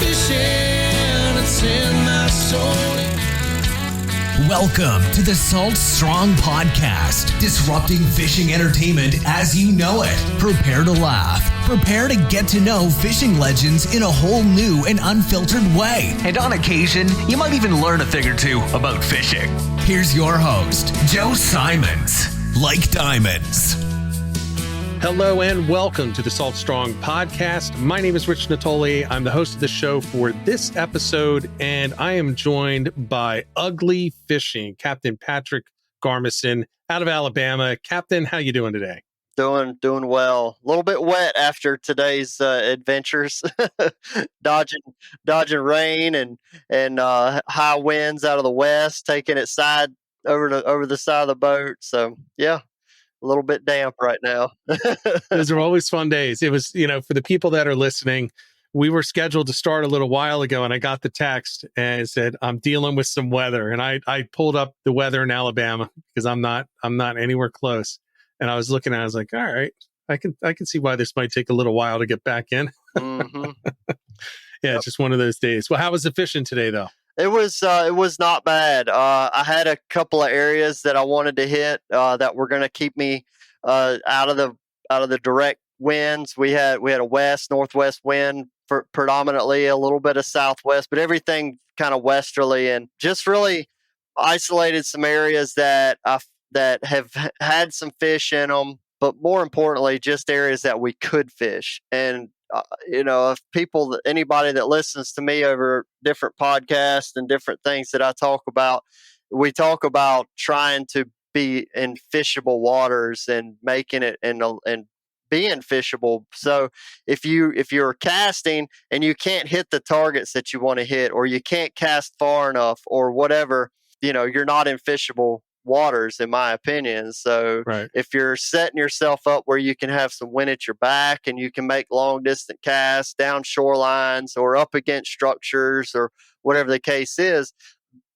fishing, it's in my soul. Welcome to the Salt Strong Podcast, disrupting fishing entertainment as you know it. Prepare to laugh. Prepare to get to know fishing legends in a whole new and unfiltered way. And on occasion, you might even learn a thing or two about fishing. Here's your host, Joe Simons. Like diamonds. Hello and welcome to the Salt Strong Podcast. My name is Rich Natoli. I'm the host of the show for this episode, and I am joined by Ugly Fishing, Captain Patric Garmeson out of Alabama. Captain, how you doing today? Doing well. A little bit wet after today's adventures, dodging rain and high winds out of the west, taking it side over the side of the boat. So yeah. A little bit damp right now. Those are always fun days. It was, for the people that are listening, we were scheduled to start a little while ago, and I got the text and it said, I'm dealing with some weather. And I pulled up the weather in Alabama because I'm not anywhere close. And I was looking at it, I was like, all right, I can see why this might take a little while to get back in. Mm-hmm. Yeah, it's just one of those days. Well, how was the fishing today, though? It was not bad. I had a couple of areas that I wanted to hit that were going to keep me out of the direct winds. We had a northwest wind predominantly, a little bit of southwest, but everything kind of westerly, and just really isolated some areas that have had some fish in them, but more importantly, just areas that we could fish. And if anybody that listens to me over different podcasts and different things that I talk about, we talk about trying to be in fishable waters and making it and being fishable. So if you're casting and you can't hit the targets that you want to hit, or you can't cast far enough or whatever, you're not in fishable waters, in my opinion. So right. If you're setting yourself up where you can have some wind at your back and you can make long distance casts down shorelines or up against structures or whatever the case is,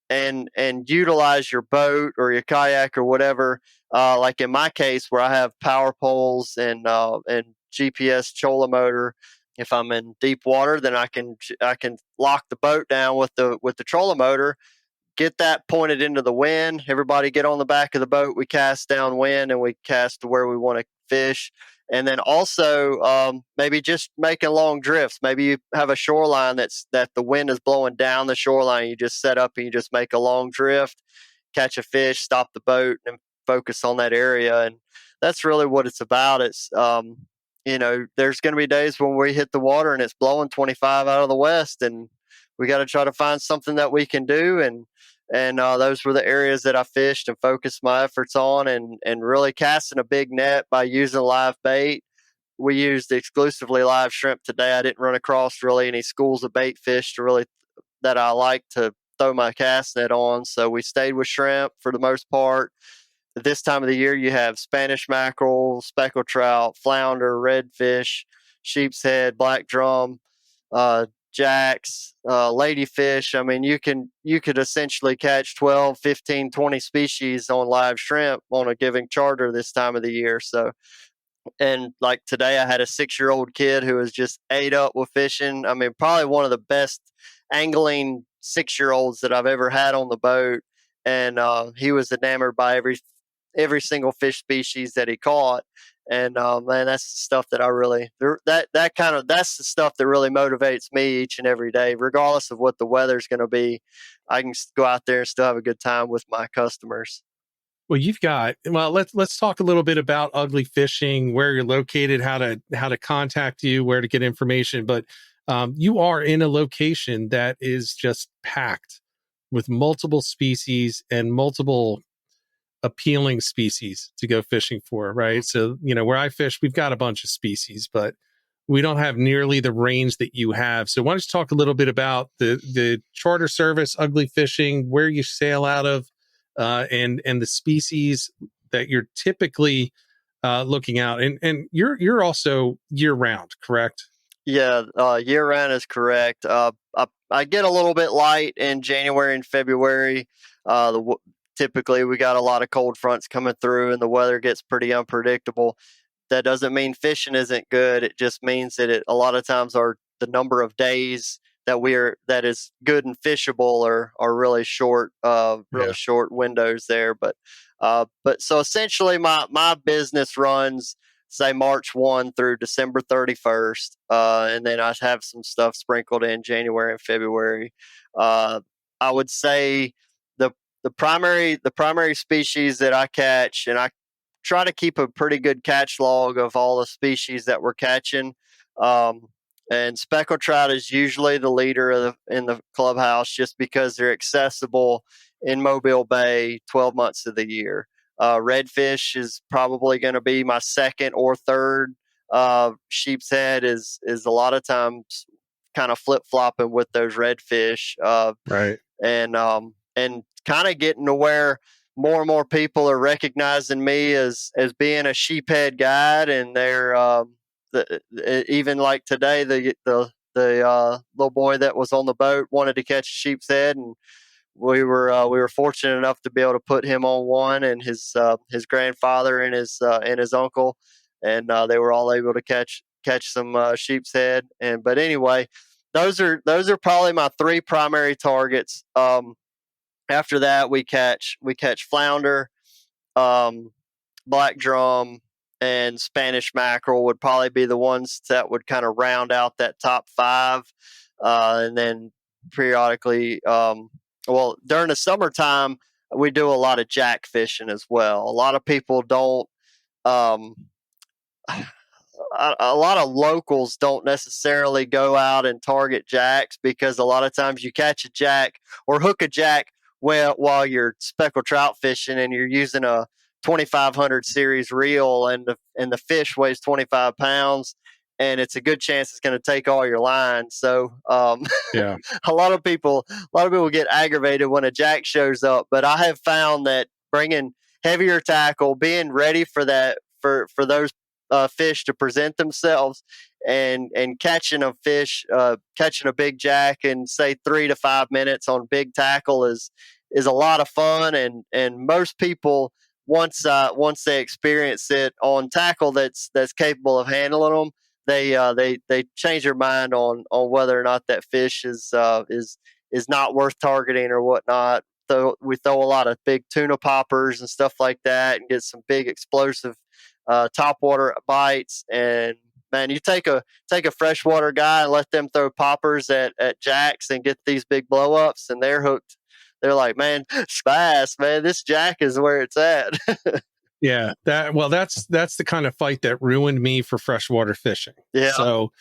and utilize your boat or your kayak or whatever, like in my case where I have power poles and GPS chola motor. If I'm in deep water, then I can lock the boat down with the trolling motor, get that pointed into the wind. Everybody get on the back of the boat. We cast downwind and we cast to where we want to fish. And then also maybe just making long drifts. Maybe you have a shoreline that the wind is blowing down the shoreline. You just set up and you just make a long drift, catch a fish, stop the boat, and focus on that area. And that's really what it's about. It's there's going to be days when we hit the water and it's blowing 25 out of the west, and we got to try to find something that we can do. And those were the areas that I fished and focused my efforts on, and really casting a big net by using live bait. We used exclusively live shrimp today. I didn't run across really any schools of bait fish that I like to throw my cast net on. So we stayed with shrimp for the most part. At this time of the year, you have Spanish mackerel, speckled trout, flounder, redfish, sheepshead, black drum, jacks, ladyfish. I mean, you could essentially catch 12, 15, 20 species on live shrimp on a given charter this time of the year. So, and like today, I had a 6-year-old kid who was just ate up with fishing. I mean, probably one of the best angling 6-year-olds that I've ever had on the boat. And he was enamored by every single fish species that he caught. And man, that's the stuff that I really that's the stuff that really motivates me each and every day, regardless of what the weather's going to be. I can go out there and still have a good time with my customers. Well, let's talk a little bit about Ugly Fishing, where you're located, how to contact you, where to get information. But you are in a location that is just packed with multiple species and multiple appealing species to go fishing for, right? So, where I fish, we've got a bunch of species, but we don't have nearly the range that you have. So why don't you talk a little bit about the charter service, Ugly Fishing, where you sail out of, and the species that you're typically looking out. And you're also year round, correct? Yeah, year round is correct. I get a little bit light in January and February. Typically, we got a lot of cold fronts coming through and the weather gets pretty unpredictable. That doesn't mean fishing isn't good. It just means that a lot of times the number of days that is good and fishable are really short windows there. But so essentially my business runs, say, March 1 through December 31st. And then I have some stuff sprinkled in January and February. I would say the primary species that I catch, and I try to keep a pretty good catch log of all the species that we're catching. And speckled trout is usually the leader in the clubhouse, just because they're accessible in Mobile Bay 12 months of the year. Redfish is probably going to be my second or third. Sheepshead is a lot of times kind of flip flopping with those redfish. Right. And kind of getting to where more and more people are recognizing me as being a sheephead guide, and they're even like today, the little boy that was on the boat wanted to catch a sheepshead, and we were fortunate enough to be able to put him on one, and his grandfather and his uncle, and they were all able to catch some sheepshead. But anyway, those are probably my three primary targets. After that, we catch flounder, black drum, and Spanish mackerel would probably be the ones that would kind of round out that top five. And then periodically, during the summertime, we do a lot of jack fishing as well. A lot of people don't. A lot of locals don't necessarily go out and target jacks, because a lot of times you catch a jack or hook a jack while you're speckled trout fishing, and you're using a 2500 series reel, and the fish weighs 25 pounds, and it's a good chance it's going to take all your line. So yeah, a lot of people get aggravated when a jack shows up, but I have found that bringing heavier tackle, being ready for that, for those fish to present themselves, and catching a big jack in, say, 3 to 5 minutes on big tackle is a lot of fun. And most people, once they experience it on tackle that's capable of handling them, they change their mind on whether or not that fish is not worth targeting or whatnot. So we throw a lot of big tuna poppers and stuff like that, and get some big explosive topwater bites. And man, you take a freshwater guy and let them throw poppers at jacks and get these big blow ups, and they're hooked. They're like, man, bass, man, this jack is where it's at. Yeah, that's the kind of fight that ruined me for freshwater fishing. Yeah. So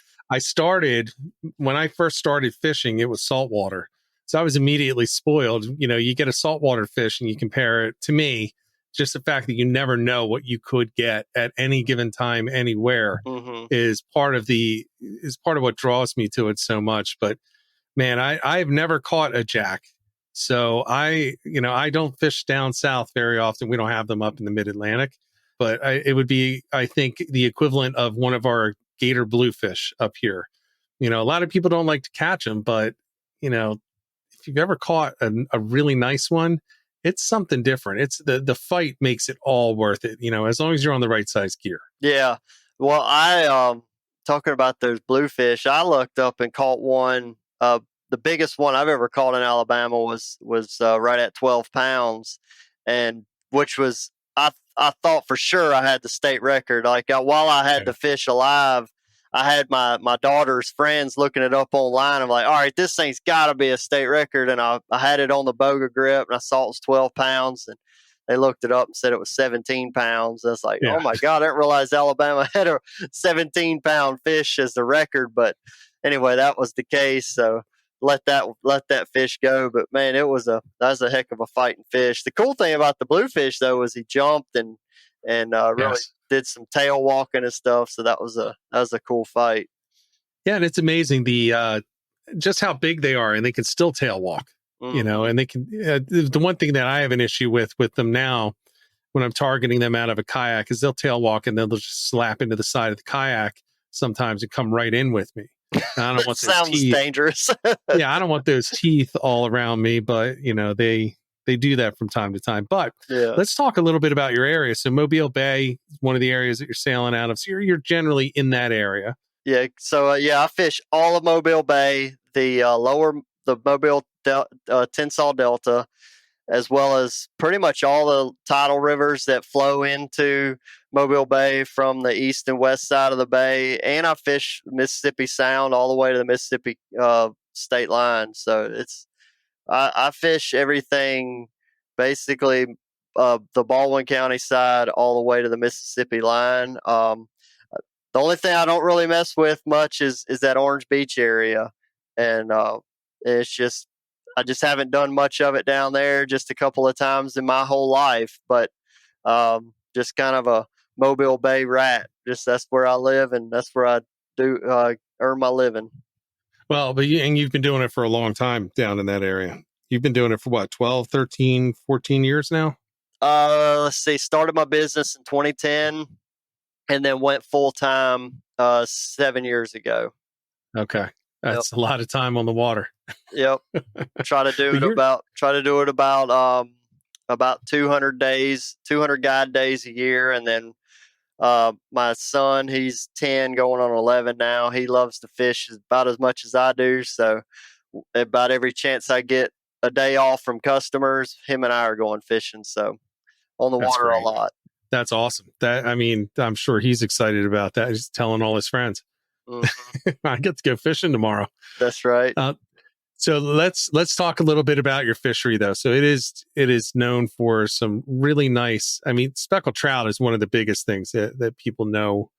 when I first started fishing, it was saltwater. So I was immediately spoiled. You get a saltwater fish and you compare it, to me, just the fact that you never know what you could get at any given time, anywhere, Mm-hmm. is part of what draws me to it so much. But man, I've never caught a jack. So I don't fish down south very often. We don't have them up in the mid-Atlantic, but it would be, I think, the equivalent of one of our gator bluefish up here. A lot of people don't like to catch them, but if you've ever caught a really nice one, it's something different. It's the fight makes it all worth it, as long as you're on the right size gear. Yeah. Well, I talking about those bluefish, I looked up and caught one. The biggest one I've ever caught in Alabama was right at 12 pounds, and which was, I thought for sure I had the state record. Like, while I had the fish alive, I had my daughter's friends looking it up online. I'm like, all right, this thing's got to be a state record. And I had it on the boga grip, and I saw it was 12 pounds, and they looked it up and said it was 17 pounds. I was like, oh my God, I didn't realize Alabama had a 17-pound fish as the record. But anyway, that was the case. So let that fish go. But man, that was a heck of a fighting fish. The cool thing about the bluefish, though, was he jumped and really did some tail walking and stuff. So that was a cool fight. Yeah, and it's amazing just how big they are, and they can still tail walk. Mm-hmm. And they can. The one thing that I have an issue with them now, when I'm targeting them out of a kayak, is they'll tail walk and they'll just slap into the side of the kayak sometimes and come right in with me. And I don't want those sounds teeth. Dangerous. Yeah, I don't want those teeth all around me, but they do that from time to time. But let's talk a little bit about your area. So Mobile Bay is one of the areas that you're sailing out of. So you're generally in that area. Yeah. So I fish all of Mobile Bay. the Mobile Tensas Delta, as well as pretty much all the tidal rivers that flow into Mobile Bay from the east and west side of the bay. And I fish Mississippi Sound all the way to the Mississippi state line. So I fish everything basically the Baldwin County side all the way to the Mississippi line. The only thing I don't really mess with much is that Orange Beach area, and it's just I just haven't done much of it down there. Just a couple of times in my whole life, but just kind of a Mobile Bay rat. Just that's where I live, and that's where I do earn my living. Well, but you've been doing it for a long time down in that area. You've been doing it for what, 12, 13, 14 years now? Let's see. Started my business in 2010 and then went full time 7 years ago. Okay. That's a lot of time on the water. Yep. Try to do it about 200 days, 200 guide days a year. And then my son, he's 10 going on 11 now. He loves to fish about as much as I do. So about every chance I get a day off from customers, him and I are going fishing. So on the water a lot. That's awesome. I'm sure he's excited about that. He's telling all his friends. Mm-hmm. I get to go fishing tomorrow. That's right. So let's talk a little bit about your fishery, though. So it is known for some really nice. Speckled trout is one of the biggest things that people know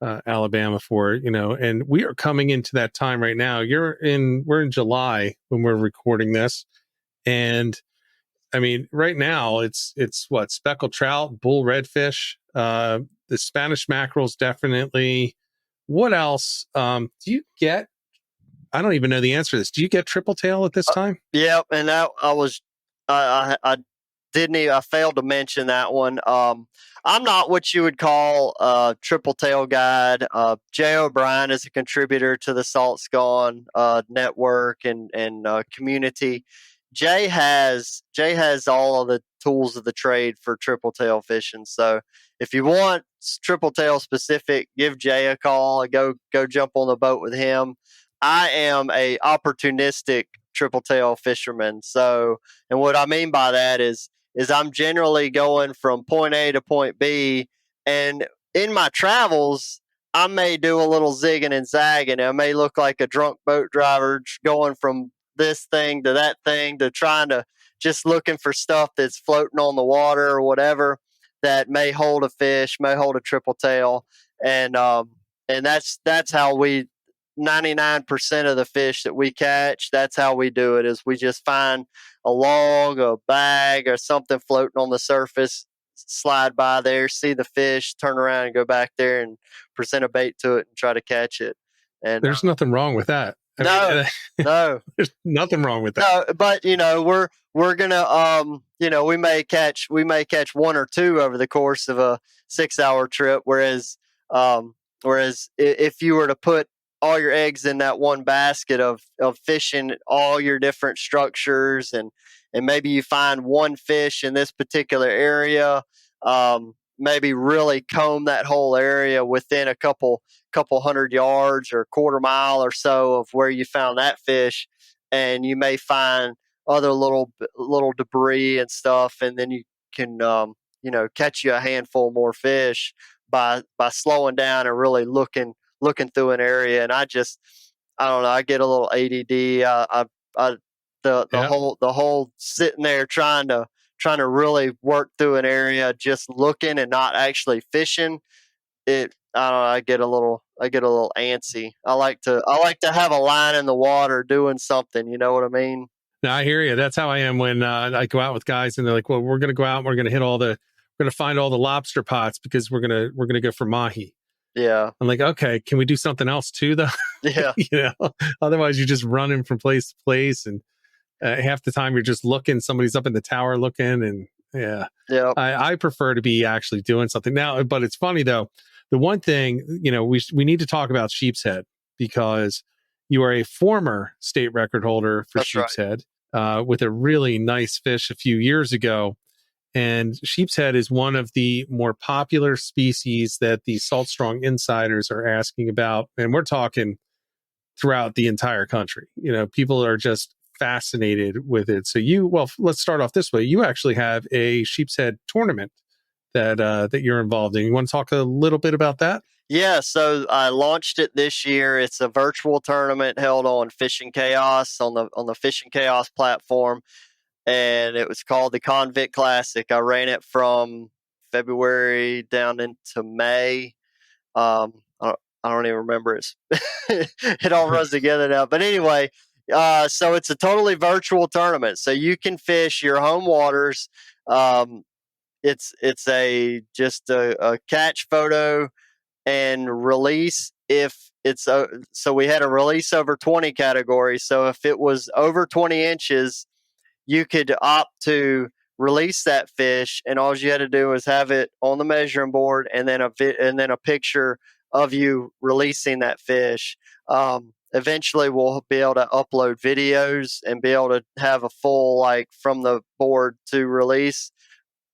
Alabama for. And we are coming into that time right now. We're in July when we're recording this, and right now it's what, speckled trout, bull redfish, the Spanish mackerels, definitely. What else do you get? I don't even know the answer to this. Do you get triple tail at this time? Yep, and that I failed to mention that one. I'm not what you would call a triple tail guide. Jay O'Brien is a contributor to the Salt Scone network and community. Jay has all of the tools of the trade for triple tail fishing. So if you want triple tail specific, give Jay a call. Go jump on the boat with him. I am a opportunistic triple tail fisherman. So, and what I mean by that is I'm generally going from point A to point B, and in my travels, I may do a little zigging and zagging. I may look like a drunk boat driver going from this thing to that thing to trying to just looking for stuff that's floating on the water or whatever that may hold a fish, may hold a triple tail. And that's how 99% of the fish that we catch, that's how we do it, is we just find a log, a bag, or something floating on the surface, slide by there, see the fish, turn around and go back there and present a bait to it and try to catch it. And there's nothing wrong with that. No, there's nothing wrong with that. No, but we're gonna we may catch one or two over the course of a 6-hour trip, whereas if you were to put all your eggs in that one basket of fishing all your different structures, and maybe you find one fish in this particular area, maybe really comb that whole area within a couple 100 yards or quarter mile or so of where you found that fish, and you may find other little debris and stuff, and then you can catch you a handful more fish by slowing down and really looking through an area. And I don't know, I get a little ADD. The whole sitting there trying to really work through an area, just looking and not actually fishing. I don't know, I get a little antsy. I like to have a line in the water doing something. You know what I mean? No, I hear you. That's how I am when I go out with guys and they're like, well, we're going to go out and we're going to find all the lobster pots because we're going to go for mahi. Yeah. I'm like, okay, can we do something else too, though? Yeah. Otherwise you're just running from place to place, and half the time you're just looking, somebody's up in the tower looking, and yeah. I prefer to be actually doing something now. But it's funny though. The one thing, we need to talk about sheepshead, because you are a former state record holder for sheepshead, with a really nice fish a few years ago. And sheepshead is one of the more popular species that the Salt Strong insiders are asking about. And we're talking throughout the entire country. People are just fascinated with it. So let's start off this way. You actually have a sheepshead tournament that you're involved in. You want to talk a little bit about that? Yeah, so I launched it this year. It's a virtual tournament held on Fishing Chaos on the Fishing Chaos platform, and it was called the Convict Classic. I ran it from February down into May. I don't even remember it. It all runs together now. But anyway, so it's a totally virtual tournament. So you can fish your home waters. It's just a catch photo and release if it's so we had a release over 20 category. So if it was over 20 inches, you could opt to release that fish, and all you had to do was have it on the measuring board and then a picture of you releasing that fish. Eventually we'll be able to upload videos and be able to have a full from the board to release.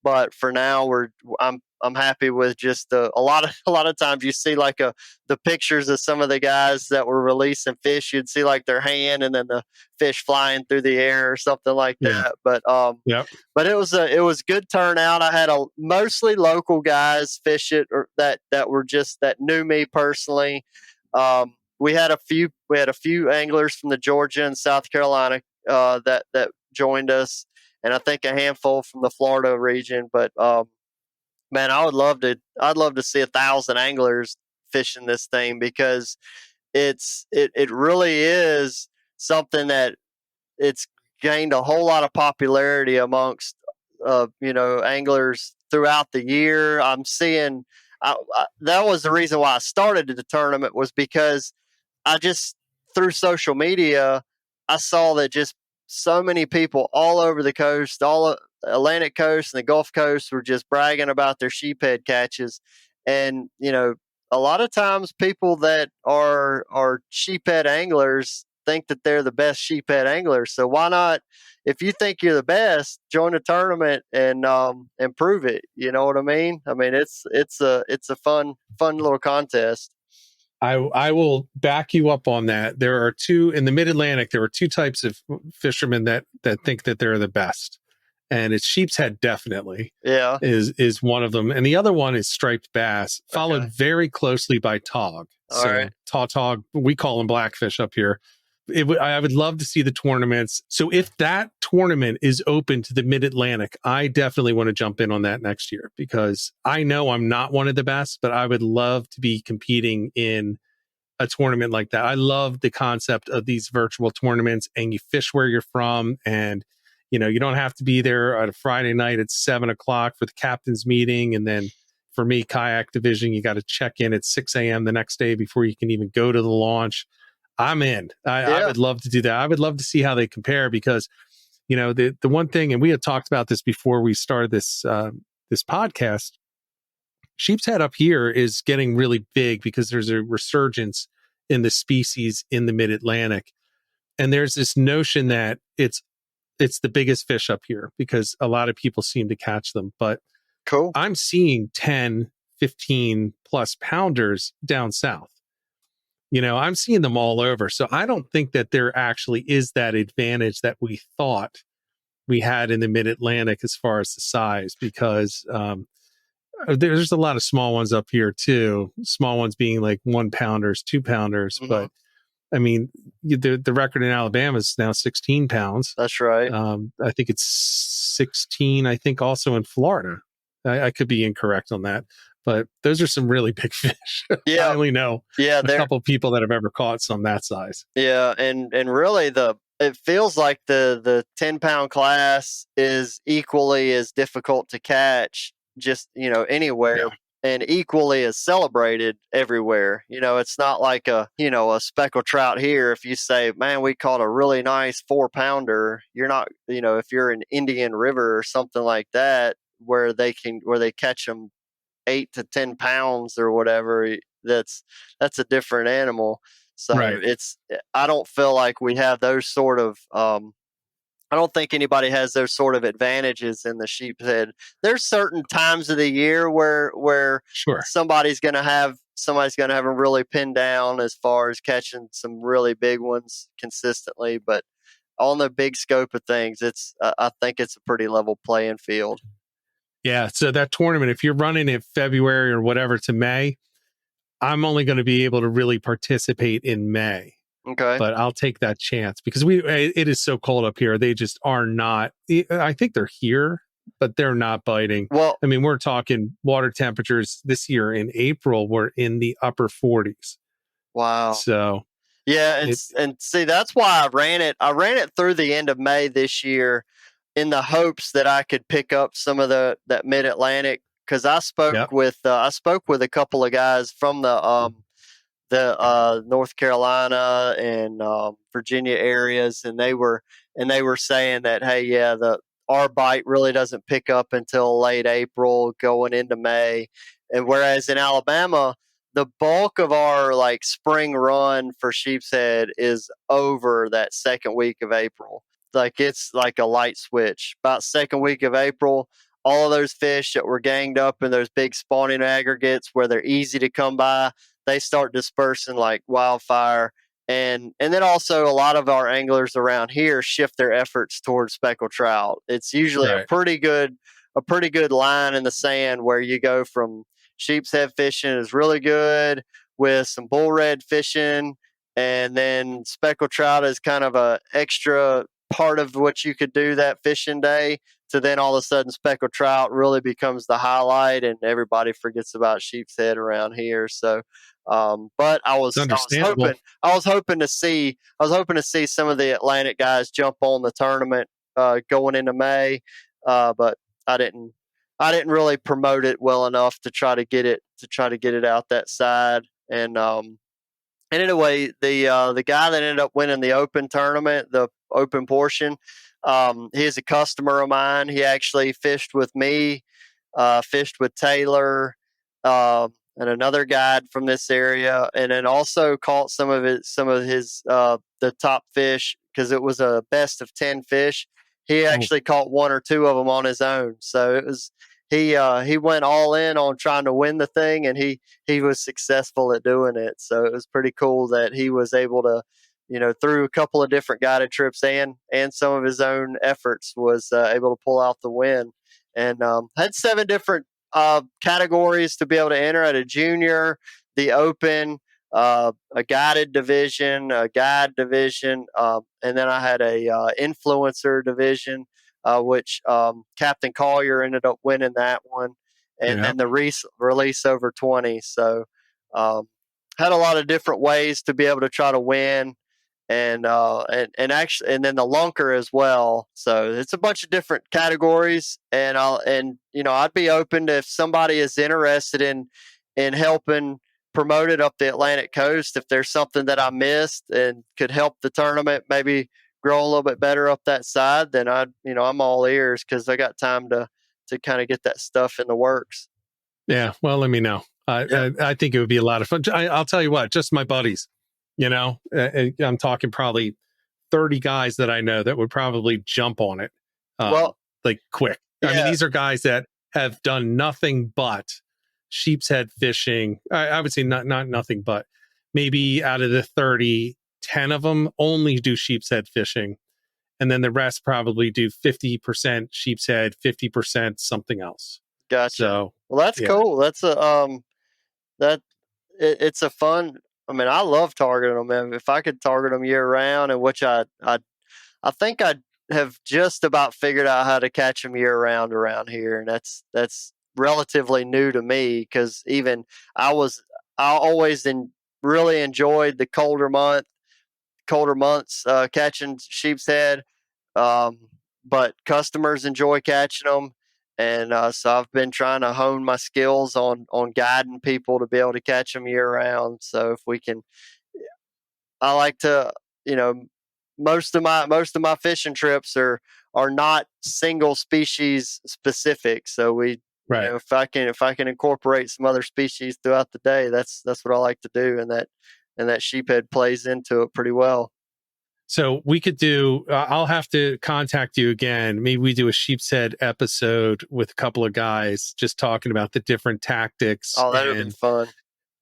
But for now, I'm happy with just a lot of times you see the pictures of some of the guys that were releasing fish. You'd see their hand and then the fish flying through the air or something like that. But but it was good turnout. I had mostly local guys fish it or that knew me personally. We had a few anglers from the Georgia and South Carolina that joined us, and I think a handful from the Florida region. But man, I'd love to see 1,000 anglers fishing this thing, because it really is something that it's gained a whole lot of popularity amongst anglers throughout the year. I'm seeing that was the reason why I started the tournament, was because I just, through social media, I saw that just so many people all over the coast, all Atlantic coast and the Gulf Coast, were just bragging about their sheephead catches. And, a lot of times people that are sheephead anglers think that they're the best sheephead anglers. So why not, if you think you're the best, join a tournament and prove it. You know what I mean? I mean, it's a fun little contest. I will back you up on that. There are two in the Mid-Atlantic. There are two types of fishermen that think that they're the best, and it's sheepshead definitely is one of them, and the other one is striped bass, followed very closely by tog. All right. Tautog, we call them blackfish up here. I would love to see the tournaments. So if that tournament is open to the Mid-Atlantic, I definitely want to jump in on that next year, because I know I'm not one of the best, but I would love to be competing in a tournament like that. I love the concept of these virtual tournaments, and you fish where you're from, and you don't have to be there at a Friday night at 7:00 for the captain's meeting. And then for me, kayak division, you got to check in at 6 a.m. the next day before you can even go to the launch. I'm in. I would love to do that. I would love to see how they compare, because, the one thing, and we had talked about this before we started this podcast, sheepshead up here is getting really big because there's a resurgence in the species in the Mid-Atlantic. And there's this notion that it's the biggest fish up here because a lot of people seem to catch them. But cool, I'm seeing 10, 15 plus pounders down south. I'm seeing them all over. So I don't think that there actually is that advantage that we thought we had in the Mid-Atlantic as far as the size, because there's a lot of small ones up here too. Small ones being like 1 pounders, 2 pounders. Mm-hmm. But I mean, the record in Alabama is now 16 pounds. That's right. I think it's 16, I think also in Florida. I could be incorrect on that. But those are some really big fish. Yeah. I only know a couple of people that have ever caught some that size. Yeah, and really it feels like the 10-pound class is equally as difficult to catch just, anywhere, and equally as celebrated everywhere. It's not like a speckled trout here. If you say, man, we caught a really nice 4-pounder, you're not, if you're in Indian River or something like that, where they catch them 8 to 10 pounds or whatever, that's a different animal. So I don't feel like we have those sort of I don't think anybody has those sort of advantages in the sheephead. There's certain times of the year where somebody's going to have somebody's going to have them really pinned down as far as catching some really big ones consistently. But on the big scope of things, I think it's a pretty level playing field. Yeah. So that tournament, if you're running it February or whatever to May, I'm only going to be able to really participate in May. Okay. But I'll take that chance because it is so cold up here. They just are not. I think they're here, but they're not biting. Well, I mean, we're talking water temperatures this year in April were in the upper 40s. Wow. So yeah, and see, that's why I ran it. I ran it through the end of May this year in the hopes that I could pick up some of that mid-Atlantic, because I spoke with a couple of guys from the North Carolina and Virginia areas, and they were saying that, hey, yeah, our bite really doesn't pick up until late April going into May, and whereas in Alabama, the bulk of our like spring run for sheepshead is over that second week of April. Like it's like a light switch. About second week of April, all of those fish that were ganged up in those big spawning aggregates where they're easy to come by, they start dispersing like wildfire. And then also a lot of our anglers around here shift their efforts towards speckled trout. It's usually a pretty good line in the sand where you go from sheepshead fishing is really good with some bull red fishing, and then speckled trout is kind of a extra part of what you could do that fishing day, to then all of a sudden speckled trout really becomes the highlight and everybody forgets about sheepshead around here. So but I was hoping to see some of the Atlantic guys jump on the tournament going into May, but I didn't really promote it well enough to try to get it out that side. And anyway, the guy that ended up winning the open tournament, the open portion, he's a customer of mine. He actually fished with me, fished with Taylor, and another guide from this area, and then also caught some of his the top fish, because it was a best of 10 fish. He actually caught one or two of them on his own. So it was he went all in on trying to win the thing, and he was successful at doing it. So it was pretty cool that he was able to, through a couple of different guided trips and some of his own efforts, was able to pull out the win, and had 7 different categories to be able to enter at a junior, the open, a guided division, a guide division, and then I had a influencer division, which Captain Collier ended up winning that one, and then the release over 20. So had a lot of different ways to be able to try to win. And actually, and then the lunker as well. So it's a bunch of different categories, and I'd be open to, if somebody is interested in helping promote it up the Atlantic coast, if there's something that I missed and could help the tournament maybe grow a little bit better up that side, then I'm all ears, because I got time to kind of get that stuff in the works. Yeah, well, let me know. I think it would be a lot of fun. I'll tell you what, just my buddies. I'm talking probably 30 guys that I know that would probably jump on it. Like quick. Yeah. I mean, these are guys that have done nothing but sheepshead fishing. I would say not nothing but. Maybe out of the 30, 10 of them only do sheepshead fishing. And then the rest probably do 50% sheepshead, 50% something else. Gotcha. So, well, that's cool. That's it's a fun. I mean, I love targeting them, man. If I could target them year round, and which I think I have just about figured out how to catch them year round around here, and that's relatively new to me, because even I always really enjoyed the colder months catching sheepshead, but customers enjoy catching them. And so I've been trying to hone my skills on guiding people to be able to catch them year round. So if we can, I like to, most of my fishing trips are not single species specific. So if I can incorporate some other species throughout the day, that's what I like to do, and that sheephead plays into it pretty well. So we could do, I'll have to contact you again. Maybe we do a sheepshead episode with a couple of guys just talking about the different tactics. Oh, that would be fun.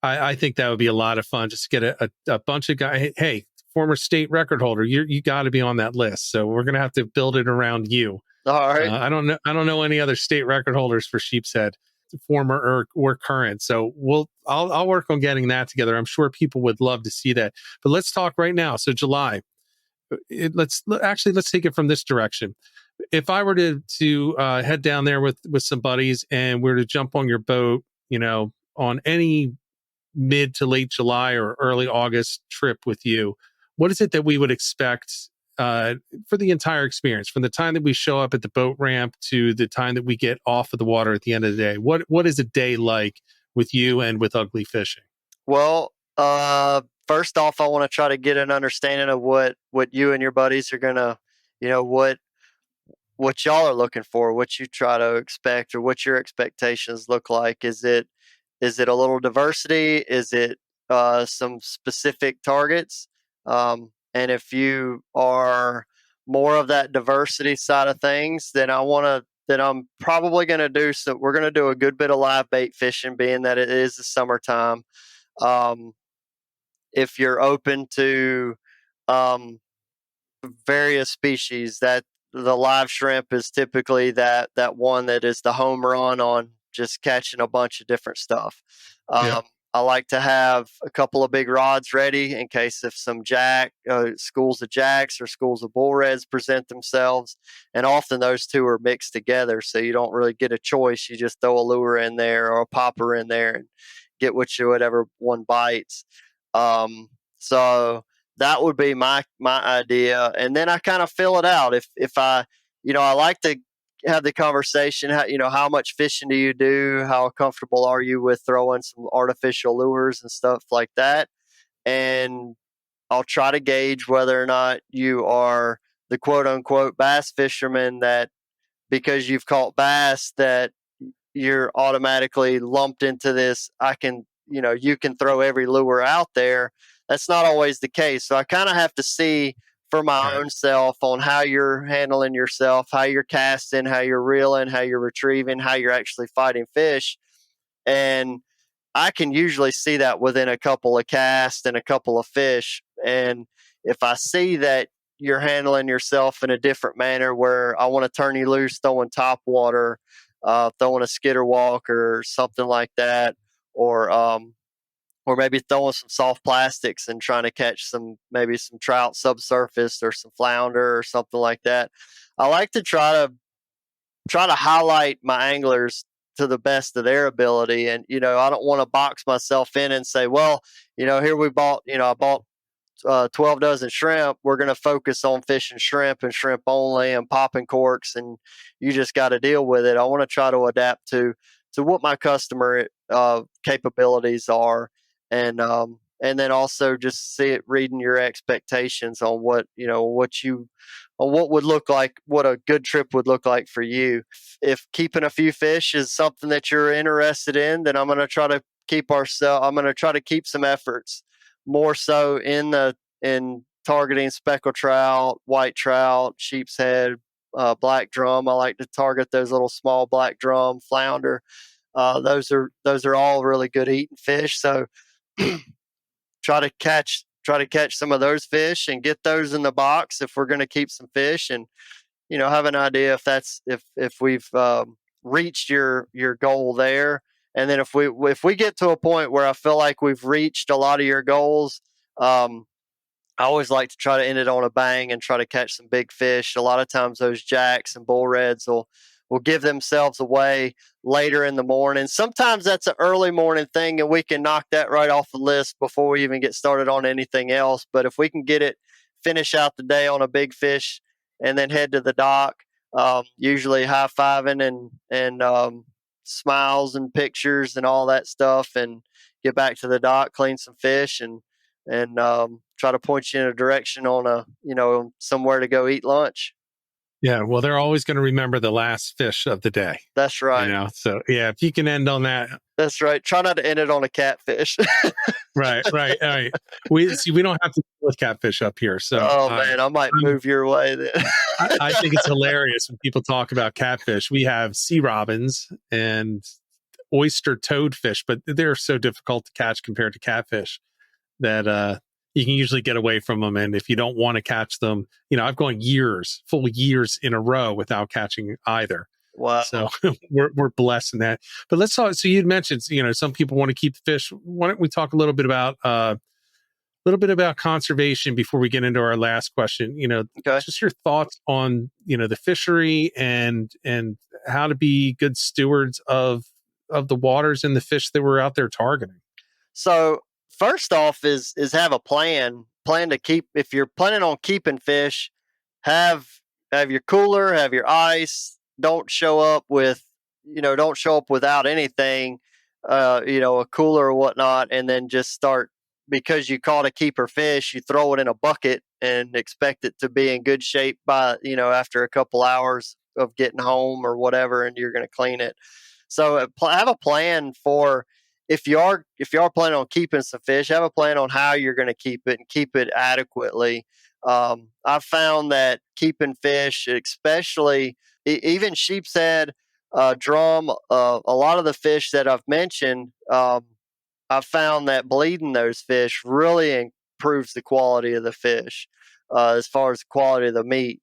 I think that would be a lot of fun just to get a bunch of guys. Hey, former state record holder, you got to be on that list. So we're gonna have to build it around you. All right. I don't know any other state record holders for sheepshead, former or current. So I'll work on getting that together. I'm sure people would love to see that. But let's talk right now. So July. Let's take it from this direction. If I were to head down there with some buddies and we're to jump on your boat, on any mid to late July or early August trip with you, what is it that we would expect for the entire experience, from the time that we show up at the boat ramp to the time that we get off of the water at the end of the day? What is a day like with you and with Ugly Fishing? Well, first off, I want to try to get an understanding of what you and your buddies are gonna, what y'all are looking for, what you try to expect, or what your expectations look like. Is it a little diversity? Is it some specific targets? And if you are more of that diversity side of things, then I'm probably going to do some. We're going to do a good bit of live bait fishing, being that it is the summertime. If you're open to various species, that the live shrimp is typically that one that is the home run on just catching a bunch of different stuff. Yeah. I like to have a couple of big rods ready in case if some schools of jacks or schools of bull reds present themselves. And often those two are mixed together, so you don't really get a choice. You just throw a lure in there or a popper in there and get whatever one bites. So that would be my idea. And then I kind of fill it out. If I like to have the conversation, how much fishing do you do? How comfortable are you with throwing some artificial lures and stuff like that? And I'll try to gauge whether or not you are the quote unquote bass fisherman, that because you've caught bass that you're automatically lumped into this. You can throw every lure out there. That's not always the case. So I kind of have to see for my own self on how you're handling yourself, how you're casting, how you're reeling, how you're retrieving, how you're actually fighting fish. And I can usually see that within a couple of casts and a couple of fish. And if I see that you're handling yourself in a different manner, where I want to turn you loose throwing top water, throwing a skitter walk or something like that, or maybe throwing some soft plastics and trying to catch maybe some trout subsurface or some flounder or something like that. I like to try to highlight my anglers to the best of their ability. And, I don't want to box myself in and say, well, here I bought 12 dozen shrimp. We're going to focus on fishing shrimp and shrimp only and popping corks, and you just got to deal with it. I want to try to adapt to what my customer capabilities are. And then also just reading your expectations on what would look like, what a good trip would look like for you. If keeping a few fish is something that you're interested in, then I'm going to try to keep some efforts more so in targeting speckled trout, white trout, sheepshead, black drum. I like to target those little small black drum, flounder. Those are all really good eating fish. So try to catch some of those fish and get those in the box if we're going to keep some fish, and have an idea if we've reached your goal there. And then if we get to a point where I feel like we've reached a lot of your goals, I always like to try to end it on a bang and try to catch some big fish. A lot of times those jacks and bull reds will give themselves away later in the morning. Sometimes that's an early morning thing, and we can knock that right off the list before we even get started on anything else. But if we can finish out the day on a big fish and then head to the dock, usually high-fiving and smiles and pictures and all that stuff, and get back to the dock, clean some fish, and try to point you in a direction on somewhere to go eat lunch. Yeah, well, they're always going to remember the last fish of the day. That's right. So yeah, if you can end on that. That's right. Try not to end it on a catfish. Right. All right. We don't have to deal with catfish up here. So, man, I might move your way then. I think it's hilarious when people talk about catfish. We have sea robins, and oyster toadfish, but they're so difficult to catch compared to catfish that you can usually get away from them. And if you don't want to catch them, I've gone full years in a row without catching either. Wow. So we're blessed in that. But let's talk. So you'd mentioned, some people want to keep the fish. Why don't we talk a little bit about conservation before we get into our last question? Okay. Just your thoughts on the fishery and how to be good stewards of the waters and the fish that we're out there targeting. So first off is have a plan to keep. If you're planning on keeping fish, have your cooler, have your ice. Don't show up without anything, a cooler or whatnot, and then just start, because you caught a keeper fish, you throw it in a bucket and expect it to be in good shape by, after a couple hours of getting home or whatever, and you're going to clean it. So have a plan for, if you are planning on keeping some fish, have a plan on how you're going to keep it and keep it adequately. I've found that keeping fish, especially even sheepshead, drum, a lot of the fish that I've mentioned, I've found that bleeding those fish really improves the quality of the fish, as far as the quality of the meat.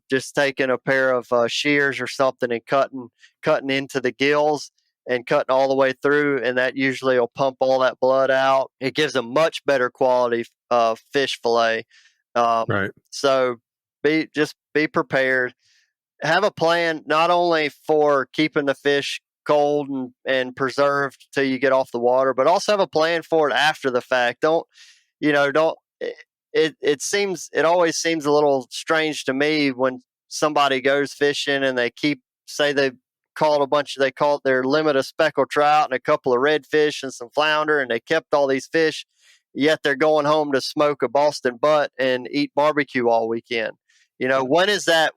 Just taking a pair of shears or something and cutting into the gills and cutting all the way through, and that usually will pump all that blood out. It gives a much better quality fish fillet. Right. So be prepared. Have a plan not only for keeping the fish cold and preserved till you get off the water, but also have a plan for it after the fact. It always seems a little strange to me when somebody goes fishing and they caught their limit of speckled trout and a couple of redfish and some flounder, and they kept all these fish, yet they're going home to smoke a Boston butt and eat barbecue all weekend. When is that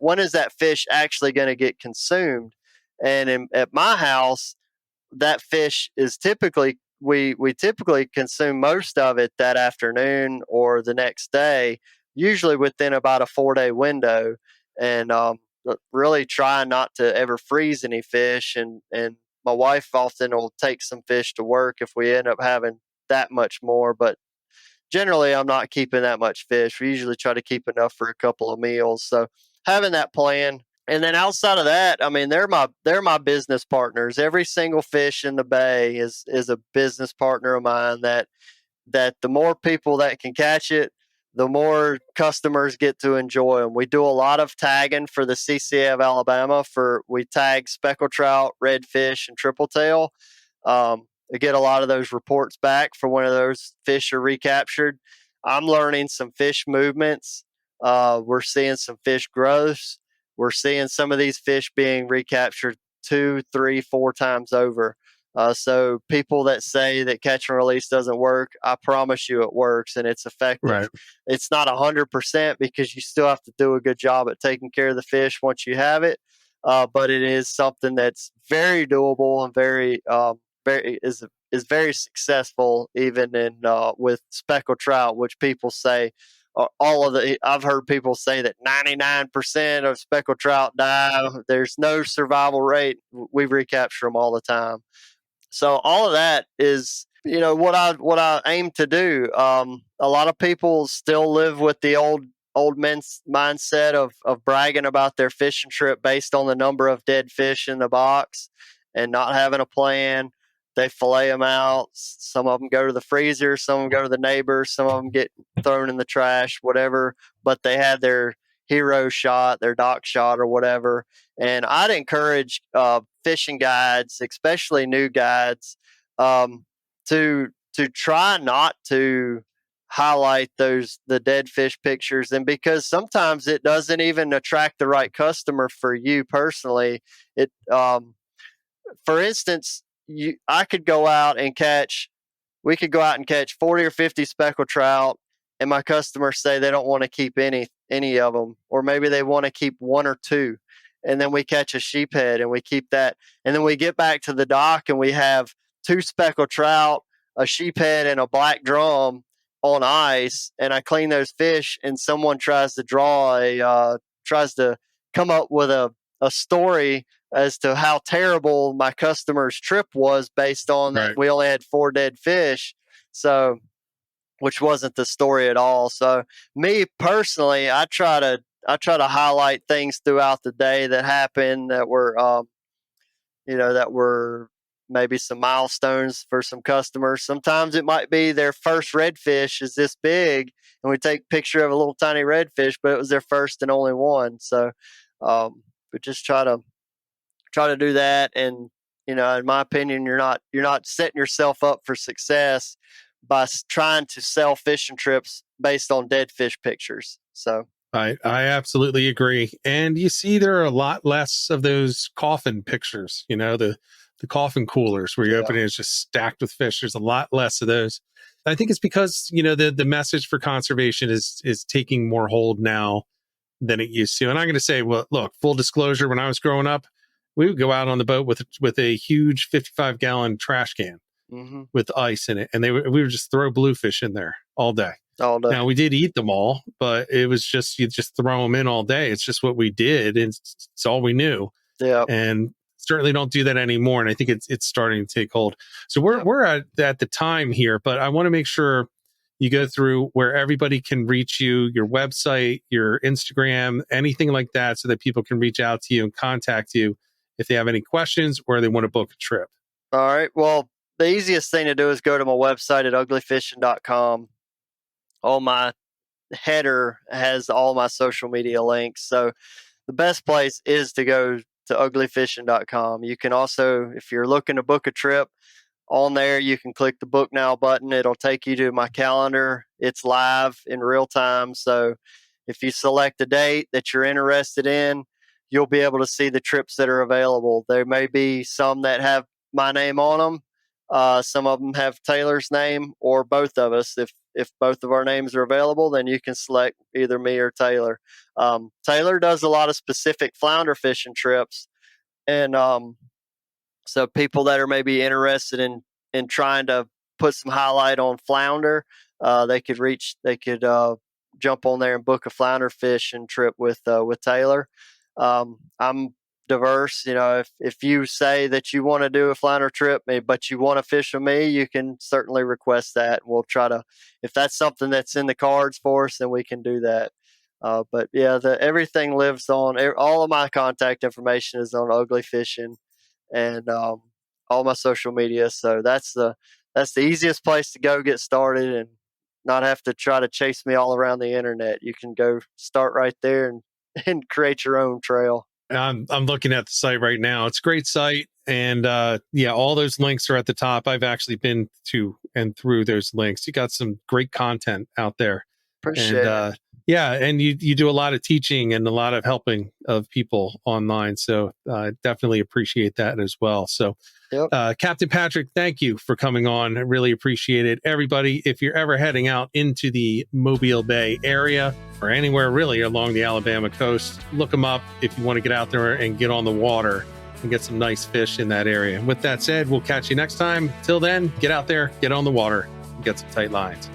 fish actually going to get consumed? And at my house, that fish is typically, we typically consume most of it that afternoon or the next day, usually within about a 4-day window, and really try not to ever freeze any fish. And my wife often will take some fish to work if we end up having that much more, but generally I'm not keeping that much fish. We usually try to keep enough for a couple of meals. So having that plan. And then outside of that, I mean, they're my business partners. Every single fish in the bay is a business partner of mine, that the more people that can catch it, the more customers get to enjoy them. We do a lot of tagging for the CCA of Alabama. We tag speckled trout, redfish, and triple tail. I get a lot of those reports back for when those fish are recaptured. I'm learning some fish movements. We're seeing some fish growths. We're seeing some of these fish being recaptured 2, 3, 4 times over. So people that say that catch and release doesn't work, I promise you it works and it's effective. Right. It's not 100% because you still have to do a good job at taking care of the fish once you have it. But it is something that's very doable and very very successful, even in with speckled trout, which people say I've heard people say that 99% of speckled trout die. There's no survival rate. We recapture them all the time. So all of that is, what I aim to do. A lot of people still live with the old men's mindset of bragging about their fishing trip based on the number of dead fish in the box and not having a plan. They fillet them out. Some of them go to the freezer. Some of them go to the neighbors. Some of them get thrown in the trash, whatever. But they had their hero shot, their dock shot or whatever. And I'd encourage fishing guides, especially new guides, to try not to highlight the dead fish pictures. And because sometimes it doesn't even attract the right customer for you personally. For instance, we could go out and catch 40 or 50 speckled trout, and my customers say they don't want to keep any of them, or maybe they want to keep 1 or 2, and then we catch a sheephead and we keep that, and then we get back to the dock and we have 2 speckled trout, a sheephead, and a black drum on ice, and I clean those fish, and someone tries to come up with a story as to how terrible my customer's trip was based on that we only had 4 dead fish. So, which wasn't the story at all. So me personally, I try to highlight things throughout the day that happened that were, that were maybe some milestones for some customers. Sometimes it might be their first redfish is this big, and we take a picture of a little tiny redfish, but it was their first and only one. So, but just try to do that. And, in my opinion, you're not setting yourself up for success by trying to sell fishing trips based on dead fish pictures. So I absolutely agree. And you see, there are a lot less of those coffin pictures, the coffin coolers where you open it, it's just stacked with fish. There's a lot less of those. I think it's because, the message for conservation is taking more hold now than it used to. And I'm going to say, well, look, full disclosure, when I was growing up, we would go out on the boat with a huge 55-gallon trash can with ice in it. And we would just throw bluefish in there all day. Now, we did eat them all, but it was just, you just throw them in all day. It's just what we did. And it's all we knew. Yeah. And certainly don't do that anymore. And I think it's starting to take hold. So we're at the time here, but I want to make sure you go through where everybody can reach you, your website, your Instagram, anything like that, so that people can reach out to you and contact you if they have any questions or they want to book a trip. All right. Well, the easiest thing to do is go to my website at uglyfishing.com. All my header has all my social media links. So the best place is to go to uglyfishing.com. You can also, if you're looking to book a trip, on there, you can click the book now button. It'll take you to my calendar. It's live in real time. So if you select a date that you're interested in, you'll be able to see the trips that are available. There may be some that have my name on them. Some of them have Taylor's name or both of us. If both of our names are available, then you can select either me or Taylor. Taylor does a lot of specific flounder fishing trips. And so people that are maybe interested in trying to put some highlight on flounder, they could jump on there and book a flounder fishing trip with Taylor. I'm diverse. If you say that you want to do a flounder trip, but you want to fish with me, you can certainly request that. We'll try to, if that's something that's in the cards for us, then we can do that. But yeah, everything lives on. All of my contact information is on Ugly Fishing and all my social media. So that's the easiest place to go get started and not have to try to chase me all around the internet. You can go start right there and create your own trail. I'm looking at the site right now. It's a great site. And all those links are at the top. I've actually been to and through those links. You got some great content out there. Appreciate it. Yeah, and you do a lot of teaching and a lot of helping of people online. So definitely appreciate that as well. So Captain Patric, thank you for coming on. I really appreciate it. Everybody, if you're ever heading out into the Mobile Bay area or anywhere really along the Alabama coast, look them up if you want to get out there and get on the water and get some nice fish in that area. And with that said, we'll catch you next time. Till then, get out there, get on the water, and get some tight lines.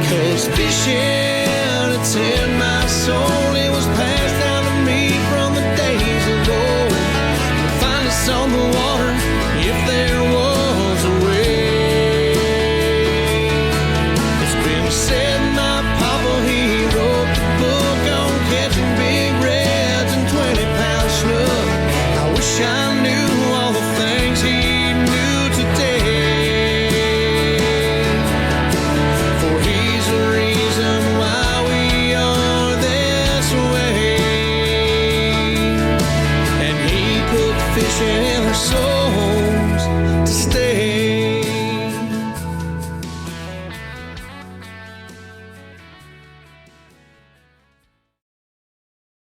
'Cause fishing, it's in my soul.